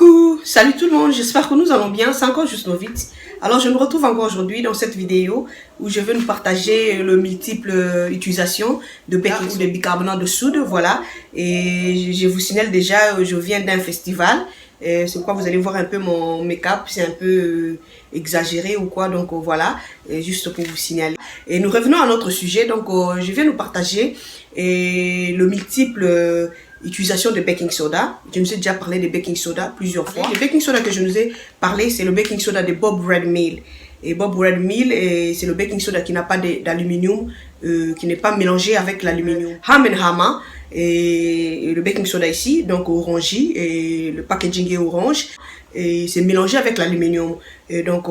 Coucou, salut tout le monde, j'espère que nous allons bien, c'est encore juste vite. Alors je me retrouve encore aujourd'hui dans cette vidéo où je vais nous partager le multiple utilisation de baking ou de bicarbonate de soude, voilà. Et je vous signale déjà, je viens d'un festival, c'est pourquoi vous allez voir un peu mon make-up, c'est un peu exagéré ou quoi, donc voilà, juste pour vous signaler. Et nous revenons à notre sujet, donc je viens nous partager le multiple utilisation de baking soda. Je nous ai déjà parlé de baking soda plusieurs fois. Le baking soda que je nous ai parlé, c'est le baking soda de Bob Red Mill. Et Bob Red Mill, c'est le baking soda qui n'a pas d'aluminium, qui n'est pas mélangé avec l'aluminium. Ham Hammer, et le baking soda ici, donc orangé, et le packaging est orange. Et c'est mélangé avec l'aluminium. Et donc,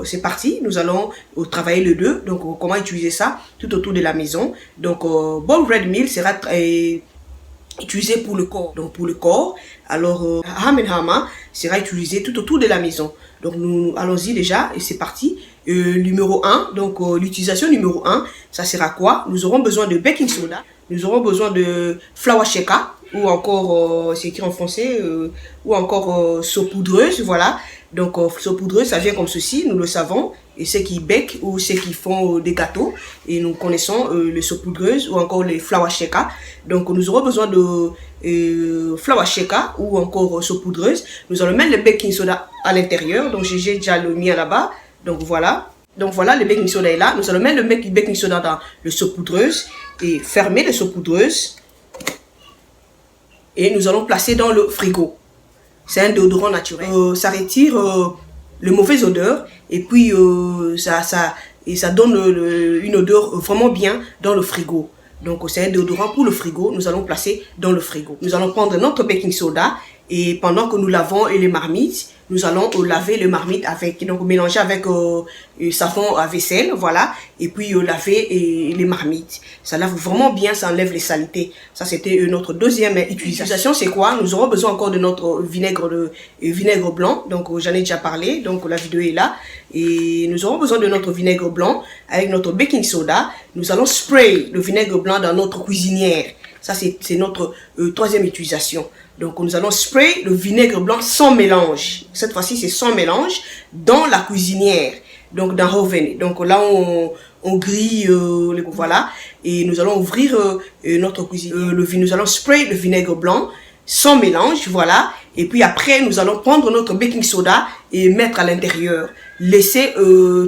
c'est parti. Nous allons travailler le deux. Donc, comment utiliser ça tout autour de la maison. Donc, Bob Red Mill sera utilisé pour le corps. Donc pour le corps, alors Ham Hammer sera utilisé tout autour de la maison. Donc nous allons-y déjà et c'est parti. Numéro 1, donc l'utilisation numéro 1, ça sera quoi? Nous aurons besoin de baking soda, nous aurons besoin de flour shaker ou encore, c'est écrit en français, ou encore saupoudreuse, voilà. Donc saupoudreuse, ça vient comme ceci, nous le savons. Et ceux qui bakent ou ceux qui font des gâteaux, et nous connaissons les saupoudreuses ou encore les flour shaker. Donc nous aurons besoin de flour shaker ou encore saupoudreuse. Nous allons mettre le baking soda à l'intérieur. Donc j'ai déjà le mien là-bas. Donc voilà. Donc voilà, le baking soda est là. Nous allons mettre le baking soda dans le saupoudreuse et fermer le saupoudreuse. Et nous allons placer dans le frigo. C'est un déodorant naturel. Ça retire le mauvaise odeur et puis ça donne une odeur vraiment bien dans le frigo. Donc c'est un déodorant pour le frigo. Nous allons placer dans le frigo. Nous allons prendre notre baking soda et pendant que nous lavons les marmites, nous allons laver le marmite avec, donc mélanger avec savon à vaisselle, voilà, et puis laver les marmites. Ça lave vraiment bien, ça enlève les saletés. Ça c'était notre deuxième utilisation. C'est quoi? Nous aurons besoin encore de notre vinaigre blanc. Donc j'en ai déjà parlé, donc la vidéo est là. Et nous aurons besoin de notre vinaigre blanc avec notre baking soda. Nous allons spray le vinaigre blanc dans notre cuisinière. Ça c'est notre troisième utilisation. Donc nous allons spray le vinaigre blanc sans mélange. Cette fois-ci c'est sans mélange dans la cuisinière. Donc dans l'oven. Donc là on grille voilà. Et nous allons ouvrir notre cuisinière. Nous allons spray le vinaigre blanc sans mélange, voilà. Et puis après nous allons prendre notre baking soda et mettre à l'intérieur. Laisser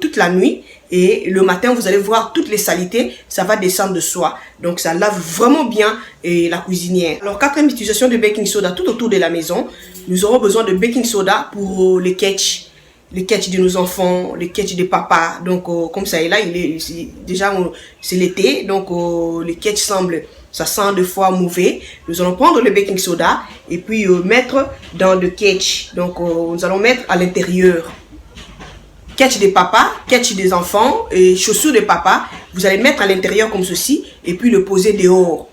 toute la nuit. Et le matin, vous allez voir toutes les saletés, ça va descendre de soi. Donc, ça lave vraiment bien la cuisinière. Alors, quatrième utilisation de baking soda tout autour de la maison. Nous aurons besoin de baking soda pour les ketch de nos enfants, les ketch de papa. Donc, comme ça est là, déjà, c'est l'été. Donc, les ketch ça sent deux fois mauvais. Nous allons prendre le baking soda et puis mettre dans le ketch. Donc, nous allons mettre à l'intérieur. Ketch des papas, ketch des enfants et chaussures de papa, vous allez mettre à l'intérieur comme ceci et puis le poser dehors.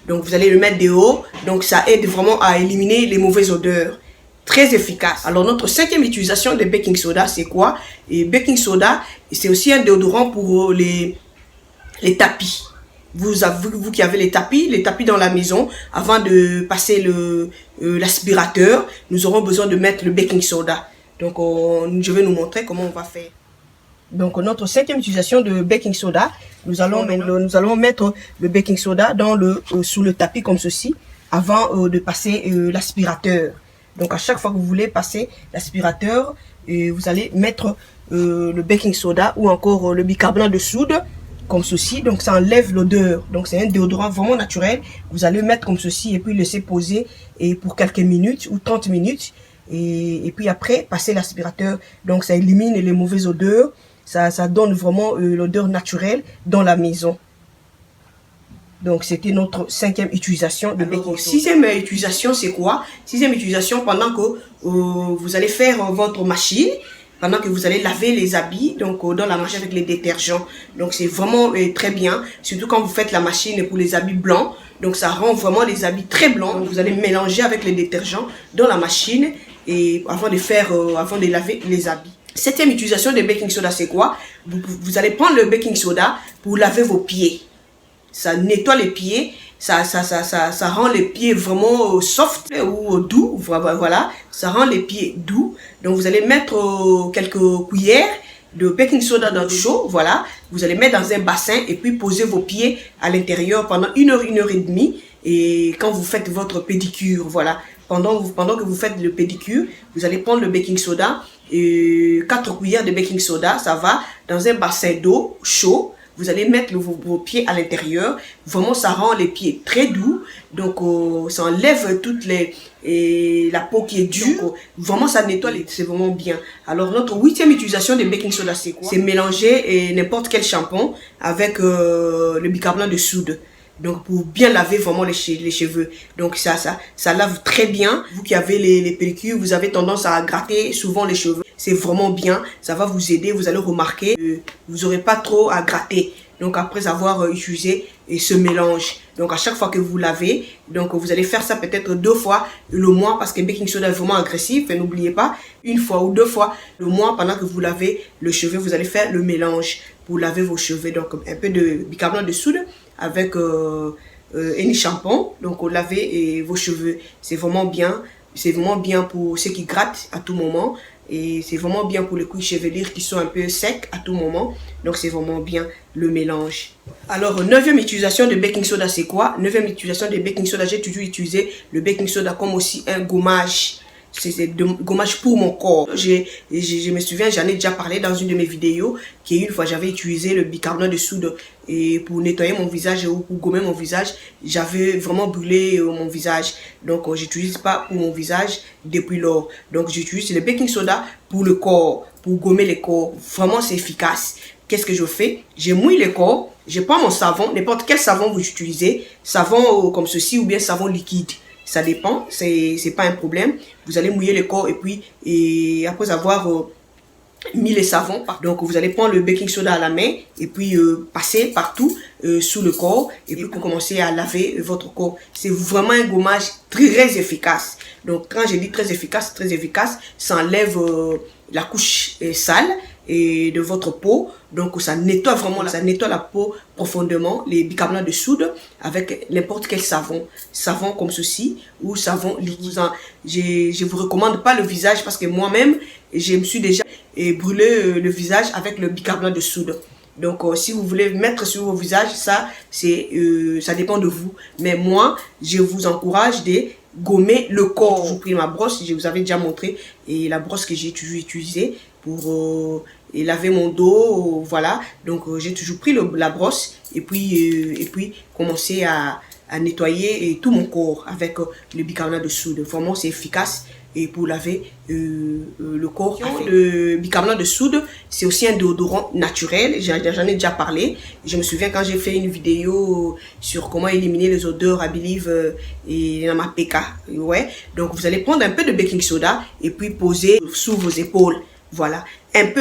Donc vous allez le mettre dehors, donc ça aide vraiment à éliminer les mauvaises odeurs. Très efficace. Alors notre cinquième utilisation de baking soda, c'est quoi? Et baking soda, c'est aussi un déodorant pour les tapis. Vous qui avez les tapis dans la maison, avant de passer l'aspirateur, nous aurons besoin de mettre le baking soda. Donc, je vais nous montrer comment on va faire. Donc, notre cinquième utilisation de baking soda, nous allons mettre le baking soda sous le tapis comme ceci, avant de passer l'aspirateur. Donc, à chaque fois que vous voulez passer l'aspirateur, vous allez mettre le baking soda ou encore le bicarbonate de soude, comme ceci. Donc, ça enlève l'odeur. Donc, c'est un déodorant vraiment naturel. Vous allez le mettre comme ceci et puis laisser poser pour quelques minutes ou 30 minutes. Et puis après, passer l'aspirateur. Donc, ça élimine les mauvaises odeurs. Ça donne vraiment l'odeur naturelle dans la maison. Donc, c'était notre cinquième utilisation de baking soda. Sixième utilisation, c'est quoi? Sixième utilisation, pendant que vous allez faire votre machine, pendant que vous allez laver les habits, donc dans la machine avec les détergents. Donc, c'est vraiment très bien, surtout quand vous faites la machine pour les habits blancs. Donc, ça rend vraiment les habits très blancs. Donc, vous allez mélanger avec les détergents dans la machine et avant de laver les habits. Septième utilisation de baking soda, c'est quoi? Vous allez prendre le baking soda pour laver vos pieds. Ça nettoie les pieds ça rend les pieds vraiment soft ou doux, voilà, ça rend les pieds doux. Donc vous allez mettre quelques cuillères de baking soda dans le chaud, voilà, vous allez mettre dans un bassin et puis poser vos pieds à l'intérieur pendant 1 heure, 1 heure et demie. Et quand vous faites votre pédicure, voilà, pendant que vous faites le pédicure, vous allez prendre le baking soda, et 4 cuillères de baking soda, ça va, dans un bassin d'eau chaud. Vous allez mettre vos pieds à l'intérieur. Vraiment, ça rend les pieds très doux. Donc, ça enlève la peau qui est dure. Donc, vraiment, ça nettoie. C'est vraiment bien. Alors, notre 8e utilisation de baking soda, c'est quoi? C'est mélanger n'importe quel shampoing avec le bicarbonate de soude. Donc, pour bien laver vraiment les cheveux. Donc, ça lave très bien. Vous qui avez les pellicules, vous avez tendance à gratter souvent les cheveux. C'est vraiment bien. Ça va vous aider. Vous allez remarquer que vous n'aurez pas trop à gratter. Donc, après avoir utilisé ce mélange. Donc, à chaque fois que vous lavez, donc vous allez faire ça peut-être 2 fois le mois parce que le baking soda est vraiment agressif. Et n'oubliez pas, 1 fois ou 2 fois le mois pendant que vous lavez le cheveu, vous allez faire le mélange pour laver vos cheveux. Donc, un peu de bicarbonate de soude avec un shampoing. Donc, lavez vos cheveux. C'est vraiment bien. C'est vraiment bien pour ceux qui grattent à tout moment. Et c'est vraiment bien pour les couilles chevelures qui sont un peu secs à tout moment. Donc, c'est vraiment bien le mélange. Alors, 9e utilisation de baking soda, c'est quoi? 9e utilisation de baking soda, j'ai toujours utilisé le baking soda comme aussi un gommage. C'est gommage pour mon corps. Je me souviens, j'en ai déjà parlé dans une de mes vidéos, qu'une fois j'avais utilisé le bicarbonate de soude et pour nettoyer mon visage ou pour gommer mon visage, j'avais vraiment brûlé mon visage. Donc, j'utilise pas pour mon visage depuis lors. Donc, j'utilise le baking soda pour le corps, pour gommer le corps. Vraiment, c'est efficace. Qu'est-ce que je fais? Je mouille le corps, je prends mon savon, n'importe quel savon vous utilisez, savon comme ceci ou bien savon liquide. Ça dépend, c'est pas un problème. Vous allez mouiller le corps et après avoir mis les savons, donc vous allez prendre le baking soda à la main et puis passer partout sous le corps et puis commencer à laver votre corps. C'est vraiment un gommage très efficace. Donc quand je dis très efficace, ça enlève la couche sale et de votre peau. Donc ça nettoie vraiment, ça nettoie la peau profondément. Les bicarbonates de soude avec n'importe quel savon comme ceci ou savon liquide. Je vous recommande pas le visage parce que moi-même je me suis déjà brûlé le visage avec le bicarbonate de soude. Donc si vous voulez mettre sur vos visages, ça dépend de vous. Mais moi je vous encourage de gommer le corps. J'ai pris ma brosse, je vous avais déjà montré, et la brosse que j'ai toujours utilisée pour laver mon dos, voilà. Donc j'ai toujours pris la brosse et puis commencer à nettoyer tout mon corps avec le bicarbonate de soude. Vraiment c'est efficace et pour laver le corps. Le bicarbonate de soude, c'est aussi un déodorant naturel. J'en ai déjà parlé. Je me souviens quand j'ai fait une vidéo sur comment éliminer les odeurs à Believe et dans ma PK. Ouais. Donc vous allez prendre un peu de baking soda et puis poser sous vos épaules. Voilà.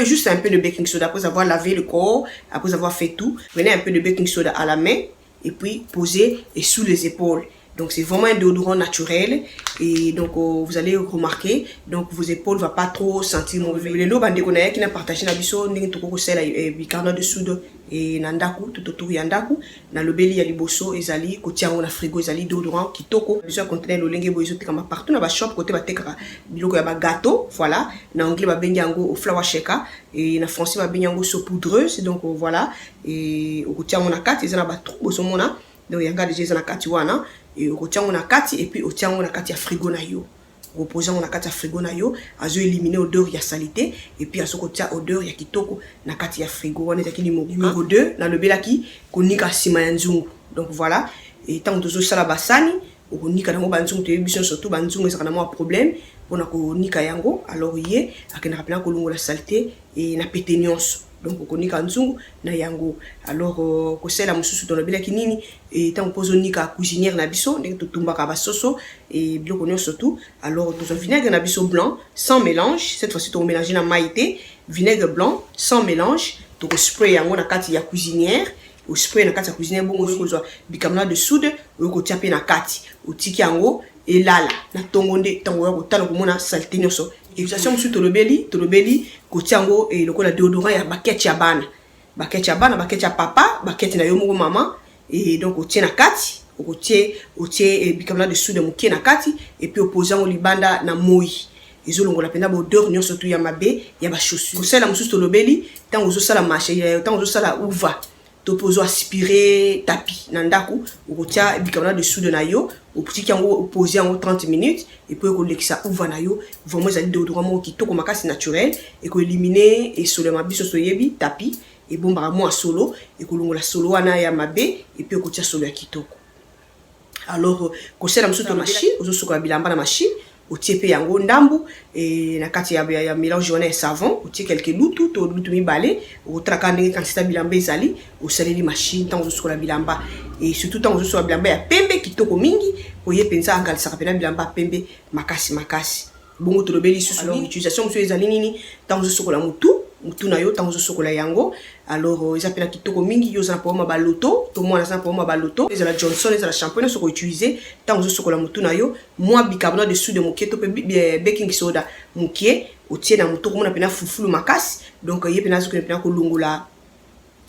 Juste un peu de baking soda après avoir lavé le corps, après avoir fait tout. Prenez un peu de baking soda à la main et puis posez sous les épaules. Donc c'est vraiment un déodorant naturel et donc vous allez remarquer, donc vos épaules ne vont pas trop sentir mauvais. Les lots bande qu'on a qui n'a partagé na biso ndenge to ko sela bicarbonate de soude et nandaku tout autour yandaku na lobeli ya liboso ezali kotia na frigo ezali déodorant kitoko biso conteneur lolenge bozo tekama partout na ba shop côté ba tekaka biloko ya ba gâteau, voilà. Na anglais ba bengi yango au flour shaker et na français ba bengi yango saupoudreuse. Donc voilà, et kotia na kati ezana ba trop bozo mona. Donc yanga déjà ezana kati wana et otiango na kati et puis otiango na kati ya frigo na yo. Reposant na kati ya frigo na yo, azo éliminer odeur ya salité et puis azo kotia odeur ya kitoko na kati ya frigo. On estaki numéro 2 na lobelaki konika sima ya nzungu. Donc voilà, et tant tozo sala basani okonika nango banzungu te biso surtout banzungu ezaka na mo problème pona konika yango. Alors yé akena rappeler ko lungo la saleté et na pété nyonso. Donc okonika nzungu na yango. Alors ko sela mususu to lobelaki nini et tant pozo nika cuisinière na biso ndenge to tumbaka ba soso et biloko nyonso surtout. Alors to vinaigre na biso blanc sans mélange. Cette fois-ci to mélanger na maïté, vinaigre blanc sans mélange. To spray yango na kati ya cuisinière. Au spray na kati ya cuisinière bongo ko bicarbonate de soude ko tia pe na kati. O tiki yango et lala na tongonde tango ko tala ko mona saleté nyonso. Utilisation musu tolobeli kotiango et lokola déodorant ya baquette ya bana, baquette ya papa, baquette na yo moko mama et donc otie na kati okotie bicarbonate de soude mukie na kati et puis opposant au libanda na moi ezolongola pena ba odeur nyonso tu ya mabe ya ba chaussure kosala mususu tolobeli tant ozosala marché tant ozosala uva topozo aspirer tapis na ndako okotia bicarbonate de soude na yo oputiki yango opposer yango 30 minutes et puis okolekisa uva na yo vraiment ezali déodorant moko kitoko makasi naturel et ko éliminer et solo mabiso soyebi tapis et bombaka mwa solo et kolongola solo wana ya mabe et puis okotia solo ya kitoko. Alors kosala mususu to machine ozosokola bilamba na machine otie pe yango ndambu et na kati ya mélange wana ya savon otie quelques lutu to lutu mibale otraka ndenge quantité bilamba ezali osaleli machine tant ozosokola bilamba et surtout tant ozosokola bilamba ya pembe kitoko mingi oye penza angalisaka pena bilamba pembe makasi bongo tolobeli susu. Alors utilisation mususu ezali nini tant ozosokola mutu na yo tant ozosokola yango. Alors eza pena kitoko mingi yo za poma ba loto to mona za poma ba loto eza la Johnson eza la shampoing soko utiliser tant ozosokola mutu na yo moi bicarbonate de soude mukie to pe baking soda mukie otie na mutu komona pena fufulu makasi donc ye pena zokona pena ko longola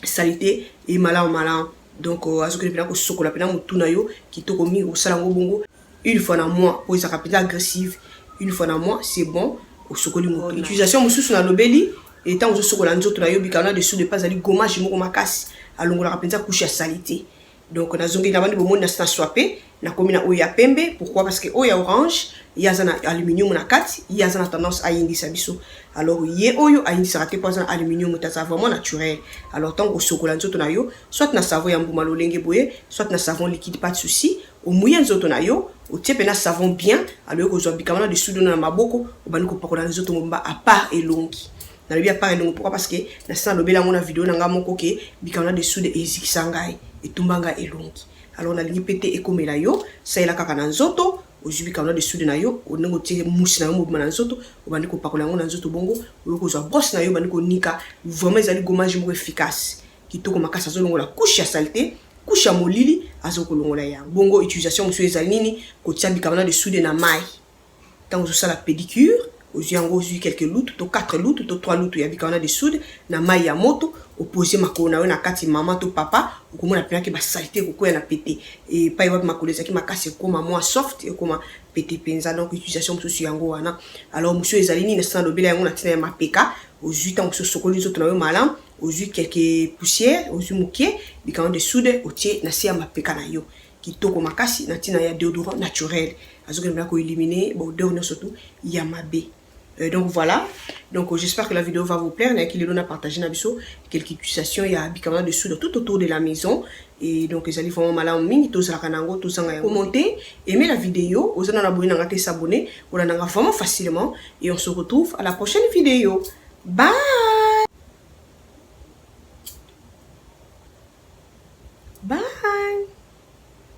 salité et malin donc azokona pena ko sokola pena mutu na yo kitoko mingi osala ngo bongo une fois na mois pour eza rapide agressive une fois na mois c'est bon osokoli mutu. Utilisation mususu na lobeli et tant ozosokola nzoto na yo bicarbonate de soude pas ali gommage moko makasi alongola penza couche ya salité donc na zongi na bandi bomoni na swapé na komina oya pembe. Pourquoi? Parce que oya orange yaza na aluminium na kati yaza na tendance à indisa biso. Alors ye oyo a indisa raté pas na aluminium ta vraiment naturel. Alors tant ozosokola nzoto na yo soit na savon ya mbuma lolenge boye soit na savon liquide pas de souci au moyen nzoto na yo otie pena savon bien alors ko zo bicarbonate de soude na maboko obani ko pakola nzoto ngomba à part elongi na bien pas elongi. Pourquoi? Parce que na sa lobela ngona vidéo na nga moko ke bicarbonate de soude ezikisa ngai etumbanga elongi. Alors na lingi pété ekomela yo ça ela kaka na nzoto ojubi bicarbonate de soude na yo onengo tie mousse na yo mobima na nzoto obandi ko pakola ngo na nzoto bongo ko zo brosse na yo bandi ko nika vraiment ezali gommage moko efficace kitoko makasa zo longola couche ya saleté couche ya molili azokolongola ya bongo. Utilisation mususu ezali nini kotia bicarbonate de soude na mai tant ozosala pédicure oziango ozui quelques loutres to 4 loutres to 3 loutres ya bicarbonate de soude na mai ya moto opposer makolo na yo na kati maman to papa okomona pena ke ba salité kokoya na pété et pa iwa makolo ezaki makasi ekoma moins soft ekoma pété penza. Donc utilisation mususu yango wana. Alors mususu ezali nini na lobela yango na tina ya mapeka ozui tant mususu sokoli nzoto na yo malamu ozui quelques poussières ozui mukie bicarbonate de soude otie na se ya mapeka na yo kitoko makasi na tina ya déodorant naturel azokena ko éliminer ba odeur no surtout ya mabe. Donc voilà, donc j'espère que la vidéo va vous plaire. On a partagé quelques utilisations, il y a bicarbonate de soude tout autour de la maison. Et donc les allez vraiment malin mini tous la kanango tous en commenter, aimez la vidéo, vous en abonner s'abonner, on en a vraiment facilement et on se retrouve à la prochaine vidéo. Bye.